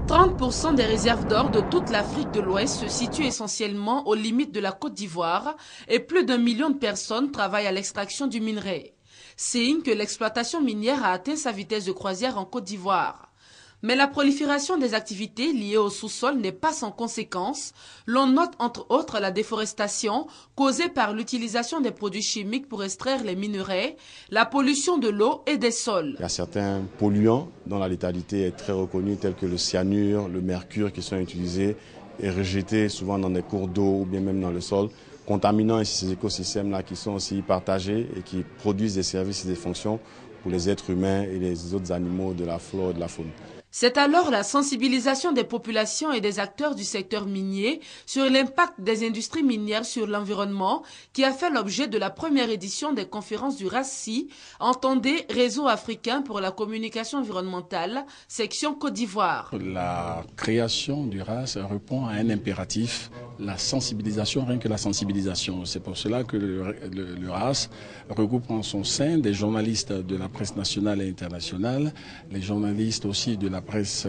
30% des réserves d'or de toute l'Afrique de l'Ouest se situent essentiellement aux limites de la Côte d'Ivoire et plus d'1 million de personnes travaillent à l'extraction du minerai. Signe que l'exploitation minière a atteint sa vitesse de croisière en Côte d'Ivoire. Mais la prolifération des activités liées au sous-sol n'est pas sans conséquences. L'on note entre autres la déforestation causée par l'utilisation des produits chimiques pour extraire les minerais, la pollution de l'eau et des sols. Il y a certains polluants dont la létalité est très reconnue, tels que le cyanure, le mercure, qui sont utilisés et rejetés souvent dans des cours d'eau ou bien même dans le sol, contaminant ainsi ces écosystèmes-là qui sont aussi partagés et qui produisent des services et des fonctions pour les êtres humains et les autres animaux de la flore et de la faune. C'est alors la sensibilisation des populations et des acteurs du secteur minier sur l'impact des industries minières sur l'environnement qui a fait l'objet de la première édition des conférences du RACI, entendez Réseau africain pour la communication environnementale, section Côte d'Ivoire. La création du RAS répond à un impératif, la sensibilisation, rien que la sensibilisation. C'est pour cela que le RAS regroupe en son sein des journalistes de la presse nationale et internationale, les journalistes aussi de la presse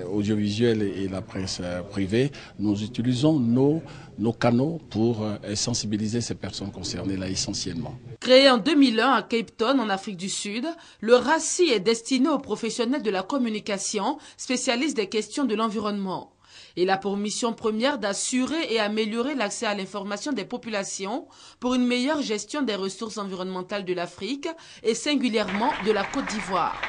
audiovisuelle et la presse privée. Nous utilisons nos canaux pour sensibiliser ces personnes concernées là essentiellement. Créé en 2001 à Cape Town en Afrique du Sud, le RACI est destiné aux professionnels de la communication, spécialistes des questions de l'environnement. Il a pour mission première d'assurer et améliorer l'accès à l'information des populations pour une meilleure gestion des ressources environnementales de l'Afrique et singulièrement de la Côte d'Ivoire.